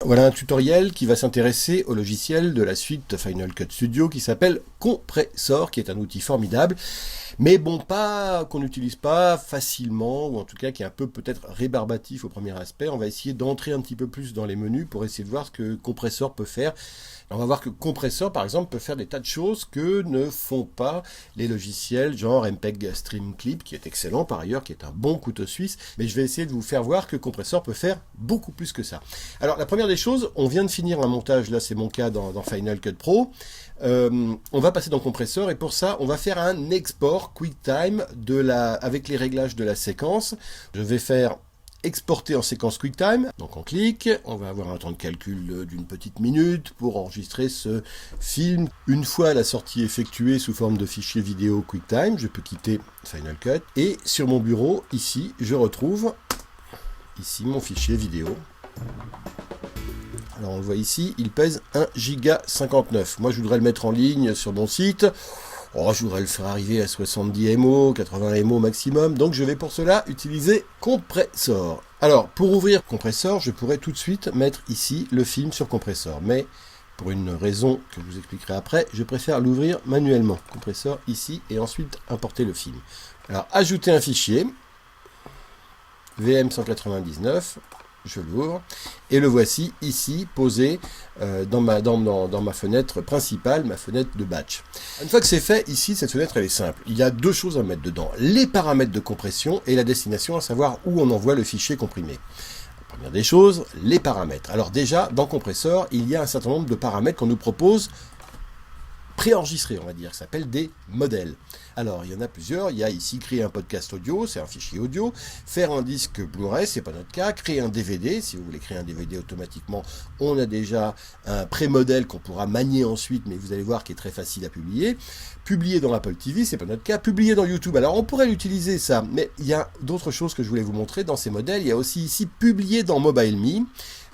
Voilà un tutoriel qui va s'intéresser au logiciel de la suite Final Cut Studio qui s'appelle Compressor, qui est un outil formidable, mais bon, pas qu'on n'utilise pas facilement, ou en tout cas qui est un peu peut-être rébarbatif au premier aspect. On va essayer d'entrer un petit peu plus dans les menus pour essayer de voir ce que Compressor peut faire. On va voir que Compressor, par exemple, peut faire des tas de choses que ne font pas les logiciels genre MPEG Stream Clip, qui est excellent par ailleurs, qui est un bon couteau suisse, mais je vais essayer de vous faire voir que Compressor peut faire beaucoup plus que ça. Alors, la première des choses, on vient de finir un montage, là c'est mon cas dans Final Cut Pro. On va passer dans Compressor et pour ça, on va faire un export QuickTime avec les réglages de la séquence. Je vais faire exporter en séquence QuickTime, donc on clique, on va avoir un temps de calcul d'une petite minute pour enregistrer ce film. Une fois la sortie effectuée sous forme de fichier vidéo QuickTime, je peux quitter Final Cut et sur mon bureau, ici, je retrouve ici mon fichier vidéo. Alors on le voit ici, il pèse 1,59 Go. Moi je voudrais le mettre en ligne sur mon site. Oh, je voudrais le faire arriver à 70 MO, 80 MO maximum, donc je vais pour cela utiliser Compressor. Alors, pour ouvrir Compressor, je pourrais tout de suite mettre ici le film sur Compressor, mais pour une raison que je vous expliquerai après, je préfère l'ouvrir manuellement. Compressor ici, et ensuite importer le film. Alors, ajouter un fichier, VM199, je l'ouvre, et le voici ici, posé dans ma fenêtre principale, ma fenêtre de batch. Une fois que c'est fait, ici, cette fenêtre, elle est simple. Il y a deux choses à mettre dedans. Les paramètres de compression et la destination, à savoir où on envoie le fichier comprimé. La première des choses, les paramètres. Alors déjà, dans Compressor, il y a un certain nombre de paramètres qu'on nous propose préenregistrés, on va dire, qui s'appellent des modèles. Alors, il y en a plusieurs. Il y a ici créer un podcast audio, c'est un fichier audio. Faire un disque Blu-ray, c'est pas notre cas. Créer un DVD, si vous voulez créer un DVD automatiquement, on a déjà un pré-modèle qu'on pourra manier ensuite, mais vous allez voir qui est très facile à publier. Publier dans Apple TV, c'est pas notre cas. Publier dans YouTube, alors on pourrait l'utiliser ça, mais il y a d'autres choses que je voulais vous montrer dans ces modèles. Il y a aussi ici publier dans MobileMe.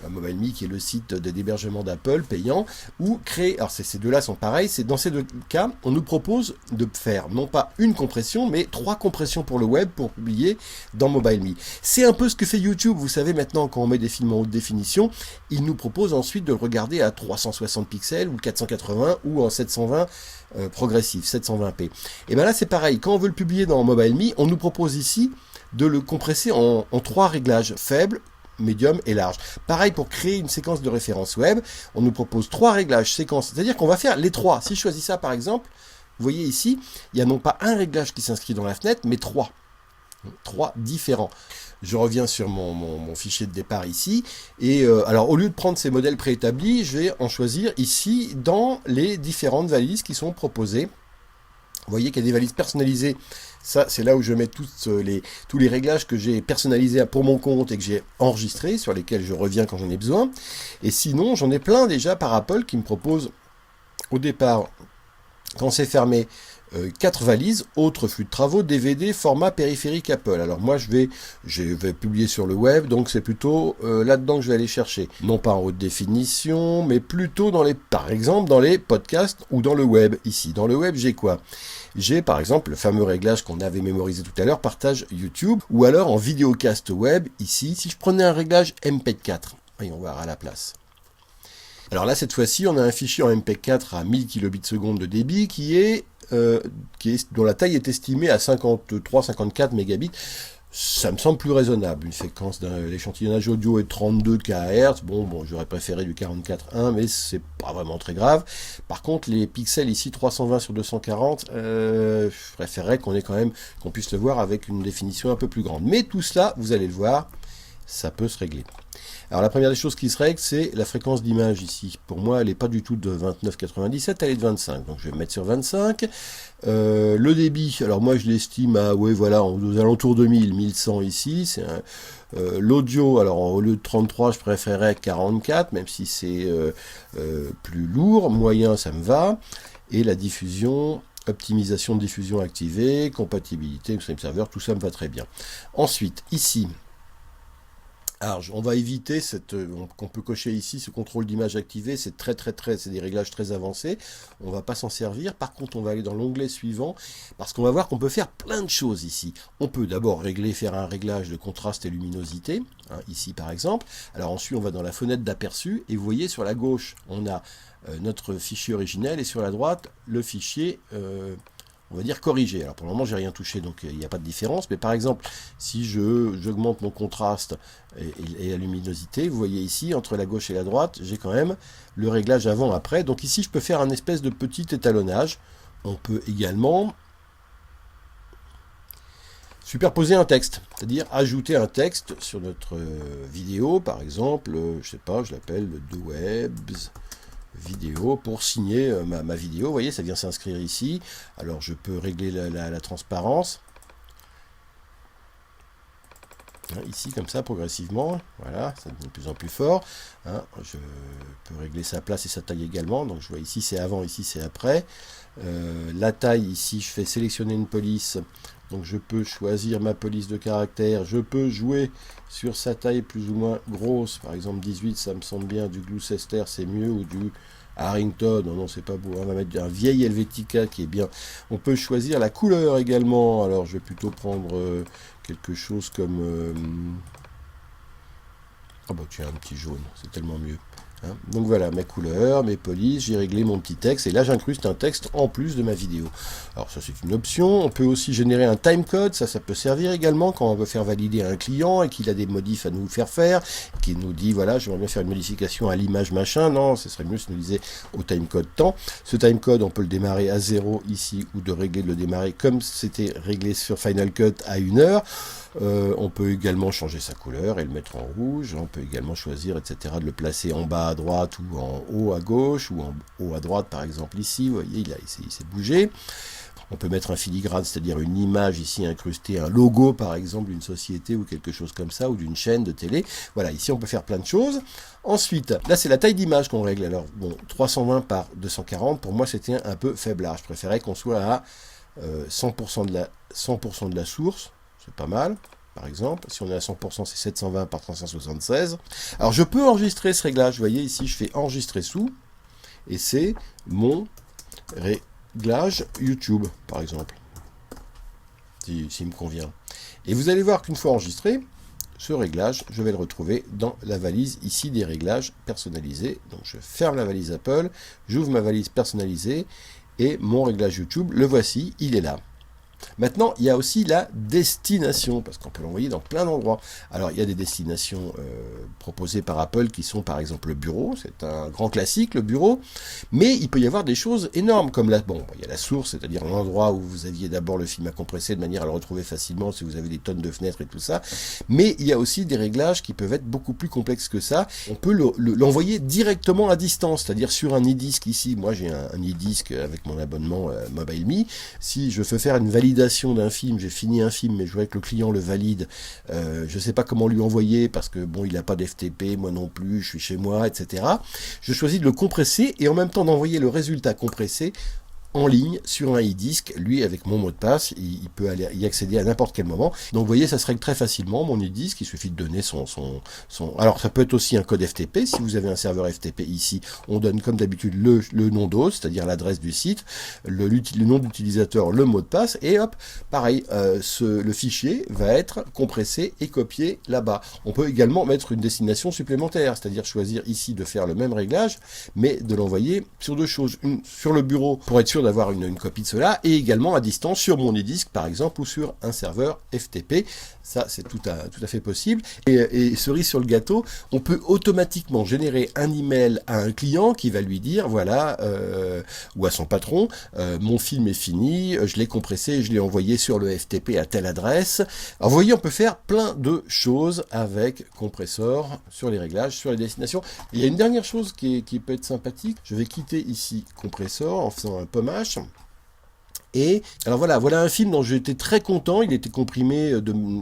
MobileMe qui est le site d'hébergement d'Apple payant, ou créer, alors ces deux-là sont pareils, c'est dans ces deux cas, on nous propose de faire non pas une compression, mais 3 compressions pour le web pour publier dans MobileMe. C'est un peu ce que fait YouTube, vous savez maintenant quand on met des films en haute définition, il nous propose ensuite de le regarder à 360 pixels, ou 480, ou en 720 progressif, 720p. Et bien là c'est pareil, quand on veut le publier dans MobileMe, on nous propose ici de le compresser en 3 réglages faibles, médium et large. Pareil pour créer une séquence de référence web, on nous propose 3 réglages séquences, c'est-à-dire qu'on va faire les 3. Si je choisis ça par exemple, vous voyez ici, il n'y a non pas un réglage qui s'inscrit dans la fenêtre, mais 3. 3 différents. Je reviens sur mon fichier de départ ici, et alors au lieu de prendre ces modèles préétablis, je vais en choisir ici dans les différentes valises qui sont proposées. Vous voyez qu'il y a des valises personnalisées. Ça, c'est là où je mets tous les réglages que j'ai personnalisés pour mon compte et que j'ai enregistrés, sur lesquels je reviens quand j'en ai besoin. Et sinon, j'en ai plein déjà par Apple qui me proposent au départ, quand c'est fermé, 4 valises, autres flux de travaux, DVD, format périphérique Apple. Alors moi je vais publier sur le web, donc c'est plutôt là-dedans que je vais aller chercher. Non pas en haute définition, mais plutôt par exemple dans les podcasts ou dans le web. Ici, dans le web, j'ai quoi? J'ai par exemple le fameux réglage qu'on avait mémorisé tout à l'heure, partage YouTube, ou alors en vidéocast web, ici, si je prenais un réglage MP4, voyons voir à la place. Alors là, cette fois-ci, on a un fichier en MP4 à 1000 kbps de débit dont la taille est estimée à 53-54 mégabits. Ça me semble plus raisonnable. Une séquence d'échantillonnage audio est 32 kHz. Bon, j'aurais préféré du 44.1, mais c'est pas vraiment très grave. Par contre, les pixels ici, 320 sur 240, je préférerais qu'on puisse le voir avec une définition un peu plus grande. Mais tout cela, vous allez le voir, ça peut se régler. Alors la première des choses qui se règle, c'est la fréquence d'image ici. Pour moi, elle n'est pas du tout de 29,97, elle est de 25. Donc je vais me mettre sur 25. Le débit, alors moi je l'estime à, aux alentours de 1100 ici. C'est l'audio, alors au lieu de 33, je préférerais 44, même si c'est plus lourd. Moyen, ça me va. Et la diffusion, optimisation de diffusion activée, compatibilité, stream server, tout ça me va très bien. Ensuite, ici, Alors, on va éviter qu'on peut cocher ici, ce contrôle d'image activé, c'est c'est des réglages très avancés. On va pas s'en servir. Par contre, on va aller dans l'onglet suivant, parce qu'on va voir qu'on peut faire plein de choses ici. On peut d'abord faire un réglage de contraste et luminosité, hein, ici par exemple. Alors ensuite, on va dans la fenêtre d'aperçu, et vous voyez sur la gauche, on a notre fichier originel, et sur la droite, le fichier on va dire corrigé. Alors pour le moment, j'ai rien touché, donc il n'y a pas de différence. Mais par exemple, si j'augmente mon contraste et la luminosité, vous voyez ici, entre la gauche et la droite, j'ai quand même le réglage avant-après. Donc ici, je peux faire un espèce de petit étalonnage. On peut également superposer un texte, c'est-à-dire ajouter un texte sur notre vidéo, par exemple, je sais pas, je l'appelle The Webs vidéo pour signer ma vidéo. Vous voyez, ça vient s'inscrire ici. Alors je peux régler la transparence, hein, ici comme ça progressivement. Voilà, ça devient de plus en plus fort, hein. Je peux régler sa place et sa taille également. Donc je vois ici c'est avant, ici c'est après. La taille ici, je fais sélectionner une police. Donc je peux choisir ma police de caractère, je peux jouer sur sa taille plus ou moins grosse, par exemple 18, ça me semble bien, du Gloucester c'est mieux, ou du Harrington, non c'est pas beau, on va mettre un vieil Helvetica qui est bien. On peut choisir la couleur également, alors je vais plutôt prendre quelque chose comme... Ah bah tiens, un petit jaune, c'est tellement mieux. Hein. Donc voilà, mes couleurs, mes polices, j'ai réglé mon petit texte, et là j'incruste un texte en plus de ma vidéo. Alors ça c'est une option. On peut aussi générer un timecode, ça peut servir également quand on veut faire valider à un client et qu'il a des modifs à nous faire, qu'il nous dit voilà, j'aimerais bien faire une modification à l'image machin, non, ce serait mieux si nous disait au timecode temps. Ce timecode, on peut le démarrer à 0 ici, ou de régler de le démarrer comme c'était réglé sur Final Cut à 1 heure. On peut également changer sa couleur et le mettre en rouge. On peut également choisir, etc., de le placer en bas à droite ou en haut à gauche, ou en haut à droite, par exemple ici. Vous voyez, il s'est bougé. On peut mettre un filigrane, c'est-à-dire une image ici incrustée, un logo, par exemple, d'une société ou quelque chose comme ça, ou d'une chaîne de télé. Voilà, ici on peut faire plein de choses. Ensuite, là c'est la taille d'image qu'on règle. Alors, bon, 320 par 240, pour moi c'était un peu faiblard. Je préférais qu'on soit à 100% de la source. C'est pas mal, par exemple. Si on est à 100%, c'est 720 par 376. Alors, je peux enregistrer ce réglage. Vous voyez, ici, je fais enregistrer sous. Et c'est mon réglage YouTube, par exemple. S'il me convient. Et vous allez voir qu'une fois enregistré, ce réglage, je vais le retrouver dans la valise, ici, des réglages personnalisés. Donc, je ferme la valise Apple, j'ouvre ma valise personnalisée, et mon réglage YouTube, le voici, il est là. Maintenant, il y a aussi la destination, parce qu'on peut l'envoyer dans plein d'endroits. Alors, il y a des destinations proposées par Apple qui sont par exemple le bureau, c'est un grand classique, le bureau, mais il peut y avoir des choses énormes, comme il y a la source, c'est-à-dire l'endroit où vous aviez d'abord le film à compresser de manière à le retrouver facilement si vous avez des tonnes de fenêtres et tout ça, mais il y a aussi des réglages qui peuvent être beaucoup plus complexes que ça. On peut l'envoyer directement à distance, c'est-à-dire sur un e-disque ici. Moi, j'ai un e-disque avec mon abonnement MobileMe. Si je veux faire une validation d'un film, j'ai fini un film, mais je voudrais que le client le valide, je ne sais pas comment lui envoyer, parce que bon, il n'a pas d'FTP, moi non plus, je suis chez moi, etc. Je choisis de le compresser, et en même temps d'envoyer le résultat compressé en ligne sur un e-disque. Lui, avec mon mot de passe, il peut aller y accéder à n'importe quel moment. Donc vous voyez, ça se règle très facilement, mon e-disque. Il suffit de donner son... Alors ça peut être aussi un code FTP. Si vous avez un serveur FTP ici, on donne comme d'habitude le nom d'hôte, c'est-à-dire l'adresse du site, le nom d'utilisateur, le mot de passe, et hop, pareil, le fichier va être compressé et copié là-bas. On peut également mettre une destination supplémentaire, c'est-à-dire choisir ici de faire le même réglage, mais de l'envoyer sur deux choses. Une sur le bureau pour être sûr d'avoir une copie de cela, et également à distance sur mon e-disque par exemple, ou sur un serveur FTP. Ça c'est tout à fait possible. Et cerise sur le gâteau, on peut automatiquement générer un email à un client qui va lui dire voilà, ou à son patron, mon film est fini, je l'ai compressé, je l'ai envoyé sur le FTP à telle adresse. Alors vous voyez, on peut faire plein de choses avec Compressor sur les réglages, sur les destinations. Il y a une dernière chose qui peut être sympathique. Je vais quitter ici Compressor en faisant un pommage. Et alors voilà un film dont j'étais très content. Il était comprimé,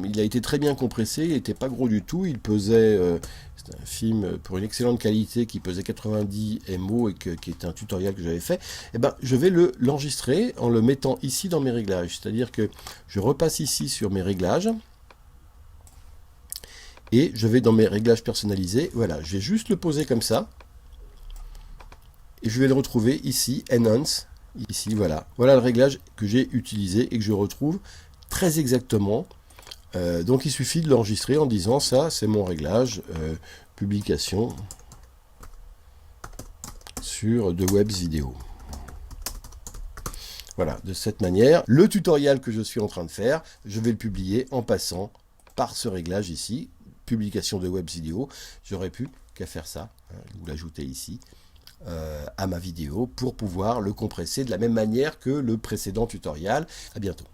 il a été très bien compressé, il n'était pas gros du tout, il pesait, c'était un film pour une excellente qualité qui pesait 90 MO et qui était un tutoriel que j'avais fait. Et ben je vais l'enregistrer en le mettant ici dans mes réglages, c'est-à-dire que je repasse ici sur mes réglages. et je vais dans mes réglages personnalisés. Voilà, je vais juste le poser comme ça. Et je vais le retrouver ici, Enhance. Ici, voilà. Voilà le réglage que j'ai utilisé et que je retrouve très exactement. Donc il suffit de l'enregistrer en disant ça, c'est mon réglage, publication sur de webs vidéo. Voilà, de cette manière, le tutoriel que je suis en train de faire, je vais le publier en passant par ce réglage ici, publication de webs vidéo. J'aurais pu qu'à faire ça, hein, ou l'ajouter ici, à ma vidéo pour pouvoir le compresser de la même manière que le précédent tutoriel. À bientôt.